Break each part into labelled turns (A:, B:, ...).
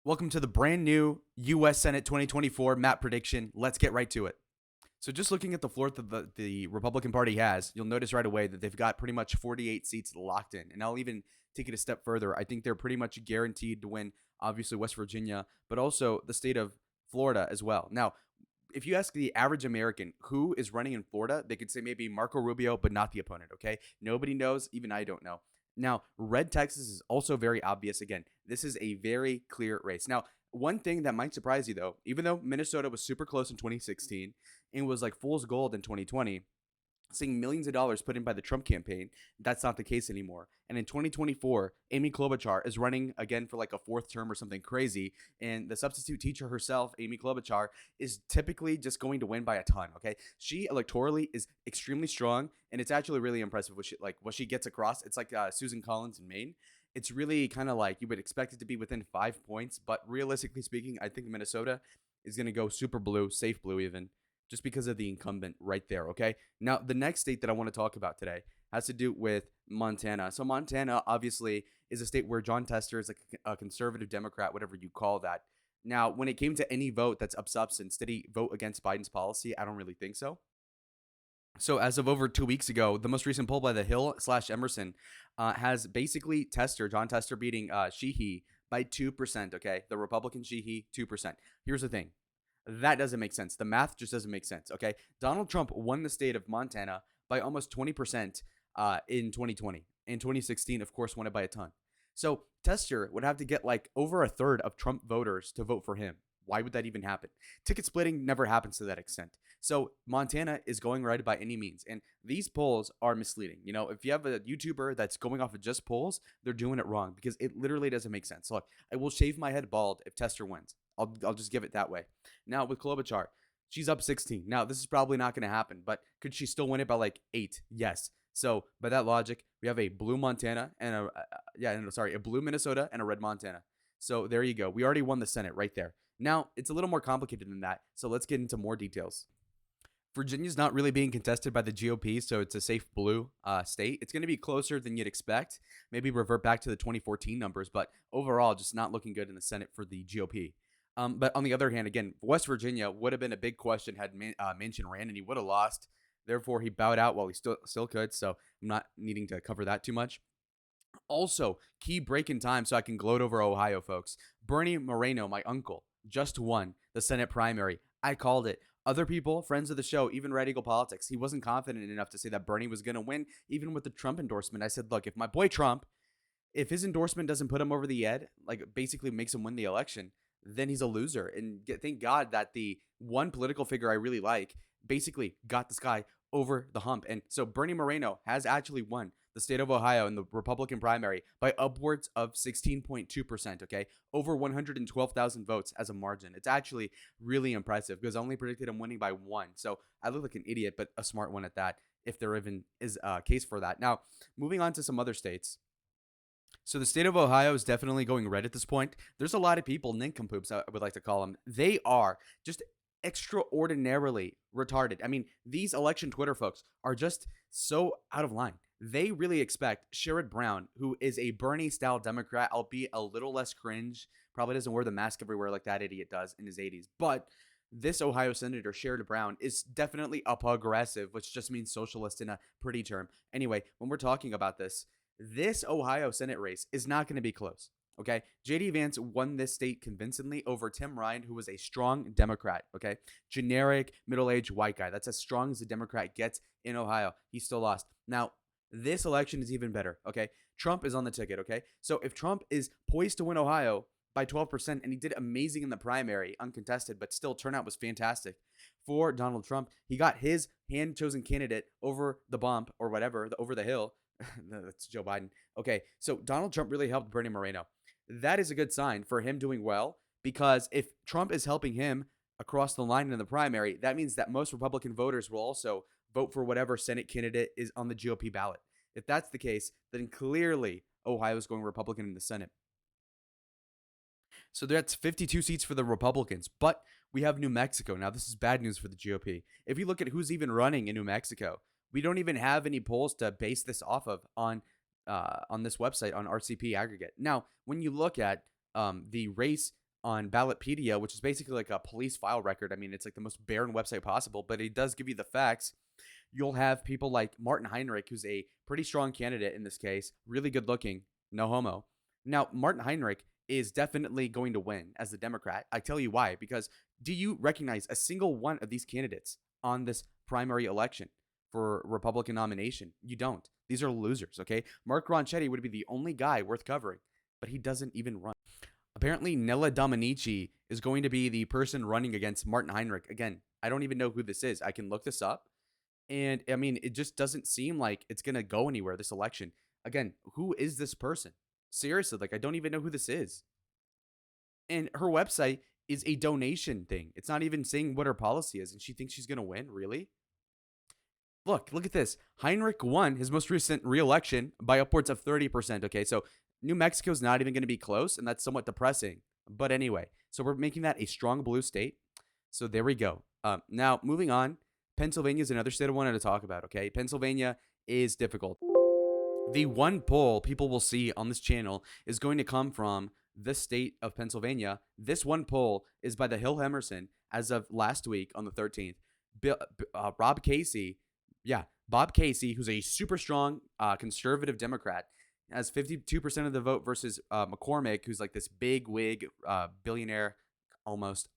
A: Welcome to the brand new U.S. Senate 2024 map prediction. Let's get right to it. So just looking at the floor that the Republican Party has, you'll notice right away that they've got pretty much 48 seats locked in. And I'll even take it a step further. I think they're pretty much guaranteed to win, obviously, West Virginia, but also the state of Florida as well. Now, if you ask the average American who is running in Florida, they could say maybe Marco Rubio, but not the opponent, okay? Nobody knows. Even I don't know. Now, red Texas is also very obvious. Again, this is a very clear race. Now, one thing that might surprise you, though, even though Minnesota was super close in 2016 and was like fool's gold in 2020, seeing millions of dollars put in by the Trump campaign, that's not the case anymore. And in 2024, Amy Klobuchar is running again for like a fourth term or something crazy. And the substitute teacher herself, Amy Klobuchar, is typically just going to win by a ton. Okay, she electorally is extremely strong, and it's actually really impressive what she gets across. It's like Susan Collins in Maine. It's really kind of like you would expect it to be within 5 points, but realistically speaking, I think Minnesota is going to go super blue, safe blue even, just because of the incumbent right there, okay? Now, the next state that I want to talk about today has to do with Montana. So Montana, obviously, is a state where John Tester is like a conservative Democrat, whatever you call that. Now, when it came to any vote that's of substance, did he vote against Biden's policy? I don't really think so. So as of over 2 weeks ago, the most recent poll by the Hill / Emerson has basically John Tester beating Sheehy by 2%, okay? The Republican Sheehy, 2%. Here's the thing. That doesn't make sense. The math just doesn't make sense. Okay. Donald Trump won the state of Montana by almost 20% in 2020. In 2016, of course, won it by a ton. So Tester would have to get like over a third of Trump voters to vote for him. Why would that even happen? Ticket splitting never happens to that extent. So Montana is going right by any means. And these polls are misleading. You know, if you have a YouTuber that's going off of just polls, they're doing it wrong because it literally doesn't make sense. Look, I will shave my head bald if Tester wins. I'll just give it that way. Now with Klobuchar, she's up 16. Now this is probably not going to happen, but could she still win it by like 8? Yes. So by that logic, we have a blue Montana and a blue Minnesota and a red Montana. So there you go. We already won the Senate right there. Now it's a little more complicated than that. So let's get into more details. Virginia's not really being contested by the GOP, so it's a safe blue state. It's going to be closer than you'd expect. Maybe revert back to the 2014 numbers, but overall, just not looking good in the Senate for the GOP. But on the other hand, again, West Virginia would have been a big question had Manchin ran, and he would have lost. Therefore, he bowed out while he still could. So I'm not needing to cover that too much. Also, key break in time so I can gloat over Ohio, folks. Bernie Moreno, my uncle, just won the Senate primary. I called it. Other people, friends of the show, even Red Eagle Politics, he wasn't confident enough to say that Bernie was going to win, even with the Trump endorsement. I said, look, if my boy Trump, if his endorsement doesn't put him over the edge, like basically makes him win the election, then he's a loser. And thank God that the one political figure I really like basically got this guy over the hump. And so Bernie Moreno has actually won the state of Ohio in the Republican primary by upwards of 16.2%, okay? Over 112,000 votes as a margin. It's actually really impressive because I only predicted him winning by 1. So I look like an idiot, but a smart one at that, if there even is a case for that. Now, moving on to some other states. So the state of Ohio is definitely going red at this point. There's a lot of people, nincompoops, I would like to call them. They are just extraordinarily retarded. I mean, these election Twitter folks are just so out of line. They really expect Sherrod Brown, who is a Bernie-style Democrat, albeit a little less cringe, probably doesn't wear the mask everywhere like that idiot does in his 80s. But this Ohio Senator, Sherrod Brown, is definitely a progressive, which just means socialist in a pretty term. Anyway, when we're talking about this Ohio Senate race is not going to be close. Okay. JD Vance won this state convincingly over Tim Ryan, who was a strong Democrat. Okay. Generic middle-aged white guy. That's as strong as a Democrat gets in Ohio. He still lost. Now, this election is even better. Okay. Trump is on the ticket. Okay. So if Trump is poised to win Ohio by 12%, and he did amazing in the primary, uncontested, but still turnout was fantastic for Donald Trump. He got his hand-chosen candidate over the bump or whatever, over the hill. That's Joe Biden. Okay, so Donald Trump really helped Bernie Moreno. That is a good sign for him doing well, because if Trump is helping him across the line in the primary, that means that most Republican voters will also vote for whatever Senate candidate is on the GOP ballot. If that's the case, then clearly Ohio is going Republican in the Senate. So that's 52 seats for the Republicans, but we have New Mexico. Now, this is bad news for the GOP. If you look at who's even running in New Mexico, we don't even have any polls to base this off of on this website on RCP aggregate. Now, when you look at the race on Ballotpedia, which is basically like a police file record. I mean, it's like the most barren website possible, but it does give you the facts. You'll have people like Martin Heinrich, who's a pretty strong candidate in this case, really good looking, no homo. Now, Martin Heinrich is definitely going to win as the Democrat. I tell you why, because do you recognize a single one of these candidates on this primary election for Republican nomination? You don't. These are losers, okay? Mark Ronchetti would be the only guy worth covering, but he doesn't even run. Apparently, Nella Dominici is going to be the person running against Martin Heinrich. Again, I don't even know who this is. I can look this up. And I mean, it just doesn't seem like it's going to go anywhere, this election. Again, who is this person? Seriously, like, I don't even know who this is. And her website is a donation thing. It's not even saying what her policy is. And she thinks she's going to win? Really? Look at this. Heinrich won his most recent reelection by upwards of 30%. Okay, so New Mexico's not even going to be close, and that's somewhat depressing. But anyway, so we're making that a strong blue state. So there we go. Now, moving on, Pennsylvania is another state I wanted to talk about, okay? Pennsylvania is difficult. The one poll people will see on this channel is going to come from the state of Pennsylvania. This one poll is by the Hill Emerson as of last week on the 13th. Rob Casey, Bob Casey, who's a super strong conservative Democrat, has 52% of the vote versus McCormick, who's like this big wig billionaire almost.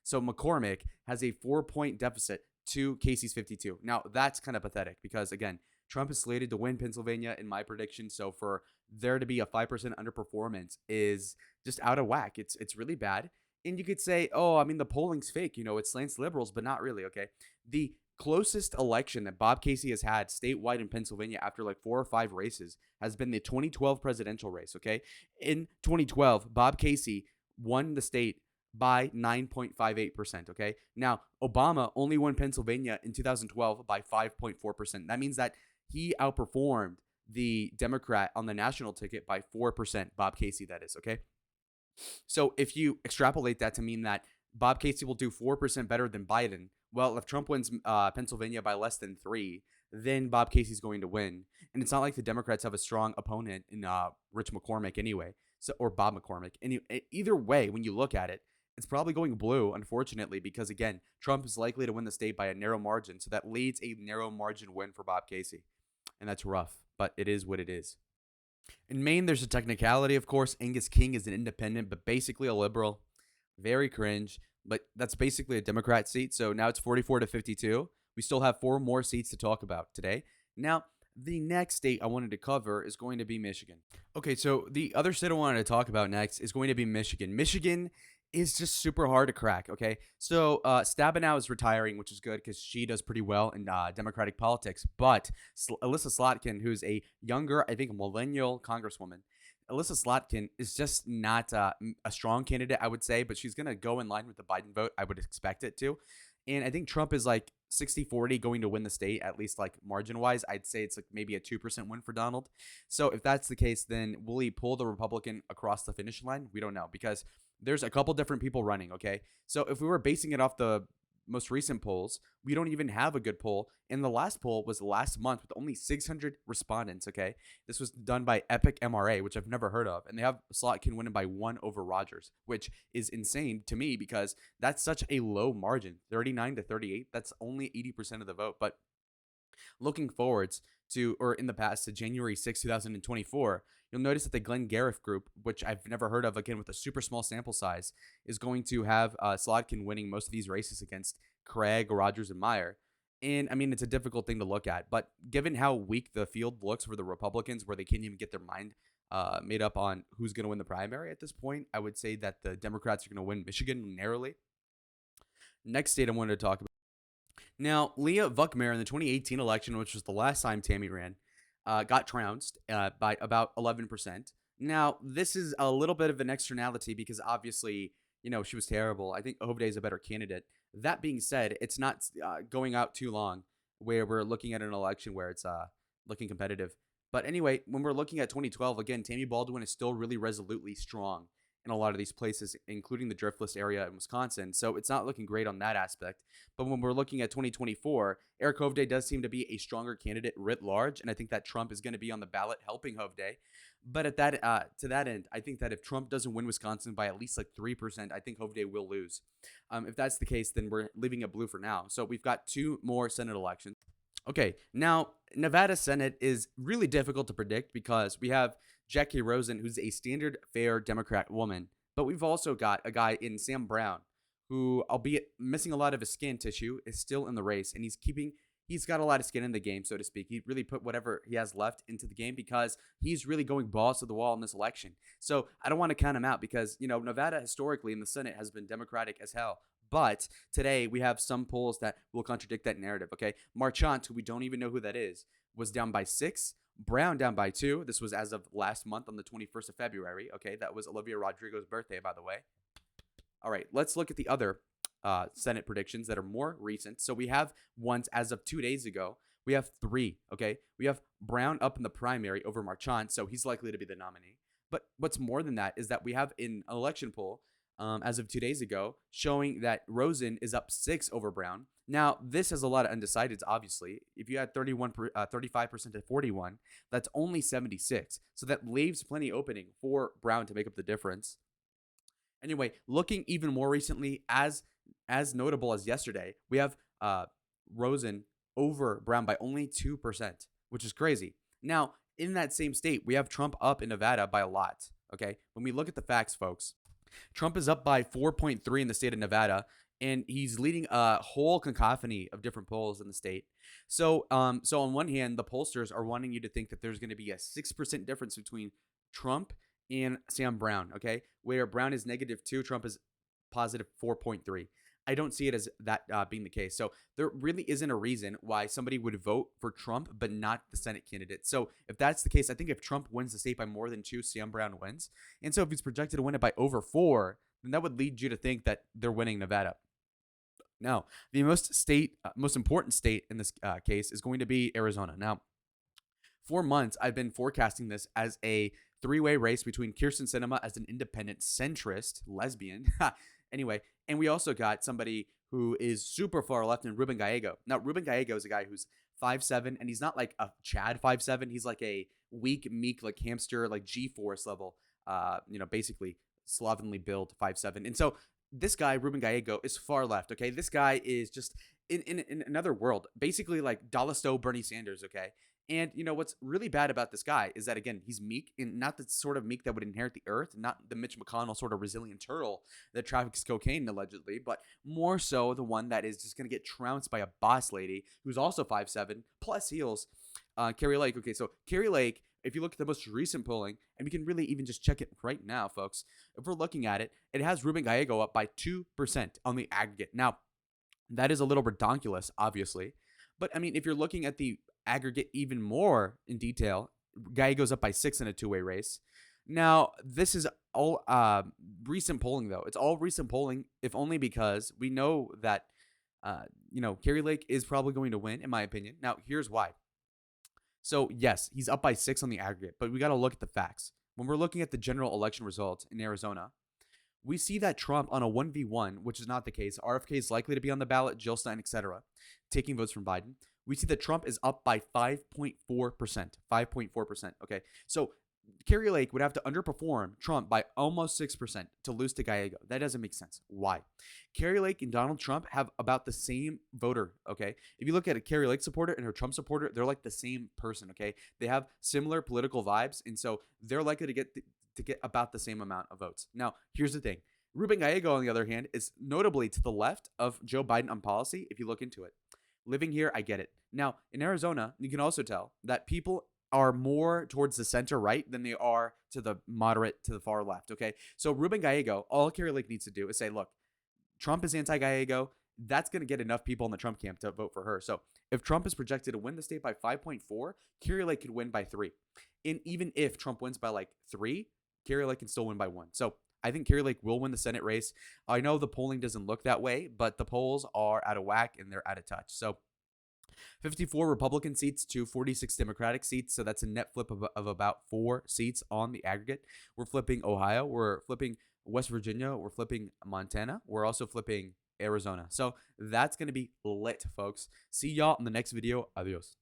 A: So McCormick has a 4-point deficit to Casey's 52. Now, that's kind of pathetic because, again, Trump is slated to win Pennsylvania in my prediction. So for there to be a 5% underperformance is just out of whack. It's really bad. And you could say, oh, I mean, the polling's fake. You know, it slants liberals, but not really, okay? The closest election that Bob Casey has had statewide in Pennsylvania after like 4 or 5 races has been the 2012 presidential race, okay? In 2012, Bob Casey won the state by 9.58%, okay? Now, Obama only won Pennsylvania in 2012 by 5.4%. That means that he outperformed the Democrat on the national ticket by 4%, Bob Casey, that is, okay? So if you extrapolate that to mean that Bob Casey will do 4% better than Biden, well, if Trump wins Pennsylvania by less than 3, then Bob Casey's going to win. And it's not like the Democrats have a strong opponent in Rich McCormick anyway, so or Bob McCormick. And either way, when you look at it, it's probably going blue, unfortunately, because, again, Trump is likely to win the state by a narrow margin. So that leads a narrow margin win for Bob Casey. And that's rough, but it is what it is. In Maine, there's a technicality, of course. Angus King is an independent, but basically a liberal. Very cringe, but that's basically a Democrat seat. So now it's 44 to 52. We still have 4 more seats to talk about today. Now, the next state I wanted to cover is going to be Michigan. Okay, so the other state I wanted to talk about next is going to be Michigan. Michigan is just super hard to crack, okay? So Stabenow is retiring, which is good because she does pretty well in Democratic politics. But Alyssa Slotkin, who's a younger, I think, millennial congresswoman, Alyssa Slotkin is just not a strong candidate, I would say, but she's going to go in line with the Biden vote. I would expect it to. And I think Trump is like 60-40 going to win the state, at least like margin-wise. I'd say it's like maybe a 2% win for Donald. So if that's the case, then will he pull the Republican across the finish line? We don't know because there's a couple different people running, okay? So if we were basing it off the most recent polls, we don't even have a good poll. And the last poll was last month with only 600 respondents, okay? This was done by Epic MRA, which I've never heard of. And they have Slotkin winning by 1 over Rogers, which is insane to me because that's such a low margin, 39 to 38. That's only 80% of the vote. But looking forwards to, or in the past, to January 6, 2024, you'll notice that the Glenn Gariff group, which I've never heard of, again, with a super small sample size, is going to have Slotkin winning most of these races against Craig, Rogers, and Meyer. And, I mean, it's a difficult thing to look at. But given how weak the field looks for the Republicans, where they can't even get their mind made up on who's going to win the primary at this point, I would say that the Democrats are going to win Michigan narrowly. Next state I wanted to talk about. Now, Leah Vuckmeyer in the 2018 election, which was the last time Tammy ran, got trounced by about 11%. Now, this is a little bit of an externality because obviously, you know, she was terrible. I think Hovde is a better candidate. That being said, it's not going out too long where we're looking at an election where it's looking competitive. But anyway, when we're looking at 2012, again, Tammy Baldwin is still really resolutely strong in a lot of these places, including the Driftless area in Wisconsin. So it's not looking great on that aspect. But when we're looking at 2024, Eric Hovde does seem to be a stronger candidate writ large. And I think that Trump is going to be on the ballot helping Hovde. But at that to that end, I think that if Trump doesn't win Wisconsin by at least like 3%, I think Hovde will lose. If that's the case, then we're leaving it blue for now. So we've got two more Senate elections. Okay, now Nevada Senate is really difficult to predict because we have Jackie Rosen, who's a standard fair Democrat woman, but we've also got a guy in Sam Brown, who, albeit missing a lot of his skin tissue, is still in the race, and he's got a lot of skin in the game, so to speak. He really put whatever he has left into the game because he's really going balls to the wall in this election. So I don't want to count him out because, Nevada historically in the Senate has been Democratic as hell. But today we have some polls that will contradict that narrative. Okay, Marchant, who we don't even know who that is, was down by 6. Brown down by 2. This was as of last month on the 21st of February. Okay, that was Olivia Rodrigo's birthday, by the way. All right, let's look at the other Senate predictions that are more recent. So we have ones as of 2 days ago. We have 3. Okay, we have Brown up in the primary over Marchant, so he's likely to be the nominee. But what's more than that is that we have an election poll as of 2 days ago, showing that Rosen is up 6 over Brown. Now, this has a lot of undecideds, obviously. If you had 35% to 41, that's only 76. So that leaves plenty opening for Brown to make up the difference. Anyway, looking even more recently, as notable as yesterday, we have Rosen over Brown by only 2%, which is crazy. Now, in that same state, we have Trump up in Nevada by a lot. Okay, when we look at the facts, folks, Trump is up by 4.3 in the state of Nevada, and he's leading a whole cacophony of different polls in the state. So on one hand, the pollsters are wanting you to think that there's going to be a 6% difference between Trump and Sam Brown, okay? Where Brown is -2, Trump is positive 4.3. I don't see it as that being the case. So there really isn't a reason why somebody would vote for Trump but not the Senate candidate. So if that's the case, I think if Trump wins the state by more than 2, Sam Brown wins. And so if he's projected to win it by over 4, then that would lead you to think that they're winning Nevada. Now, the most important state in this case is going to be Arizona. Now, for months, I've been forecasting this as a 3-way race between Kyrsten Sinema as an independent centrist lesbian. Anyway, and we also got somebody who is super far left in Ruben Gallego. Now, Ruben Gallego is a guy who's 5'7", and he's not like a Chad 5'7". He's like a weak, meek, like hamster, like G-Force level, basically slovenly build 5'7". And so this guy, Ruben Gallego, is far left, okay? This guy is just in another world, basically like Dalisto Bernie Sanders, okay? And what's really bad about this guy is that, again, he's meek, and not the sort of meek that would inherit the earth, not the Mitch McConnell sort of resilient turtle that traffics cocaine allegedly, but more so the one that is just going to get trounced by a boss lady who's also 5'7", plus heels, Carrie Lake. Okay, so Carrie Lake, if you look at the most recent polling, and we can really even just check it right now, folks, if we're looking at it, it has Ruben Gallego up by 2% on the aggregate. Now, that is a little redonkulous, obviously, but I mean, if you're looking at the aggregate even more in detail, Guy goes up by 6 in a 2-way race. Now, this is all recent polling, though. It's all recent polling, if only because we know that, Carrie Lake is probably going to win, in my opinion. Now, here's why. So, yes, he's up by 6 on the aggregate, but we got to look at the facts. When we're looking at the general election results in Arizona, we see that Trump on a 1v1, which is not the case. RFK is likely to be on the ballot, Jill Stein, etc., taking votes from Biden. We see that Trump is up by 5.4%. 5.4%. Okay. So Carrie Lake would have to underperform Trump by almost 6% to lose to Gallego. That doesn't make sense. Why? Carrie Lake and Donald Trump have about the same voter. Okay. If you look at a Carrie Lake supporter and her Trump supporter, they're like the same person. Okay. They have similar political vibes. And so they're likely to get about the same amount of votes. Now, here's the thing. Ruben Gallego, on the other hand, is notably to the left of Joe Biden on policy if you look into it. Living here, I get it. Now, in Arizona, you can also tell that people are more towards the center right than they are to the moderate to the far left, okay? So Ruben Gallego, all Carrie Lake needs to do is say, look, Trump is anti-Gallego. That's going to get enough people in the Trump camp to vote for her. So if Trump is projected to win the state by 5.4, Carrie Lake could win by 3. And even if Trump wins by like 3, Carrie Lake can still win by 1. So I think Carrie Lake will win the Senate race. I know the polling doesn't look that way, but the polls are out of whack and they're out of touch. So 54 Republican seats to 46 Democratic seats. So that's a net flip of about 4 seats on the aggregate. We're flipping Ohio. We're flipping West Virginia. We're flipping Montana. We're also flipping Arizona. So that's going to be lit, folks. See y'all in the next video. Adios.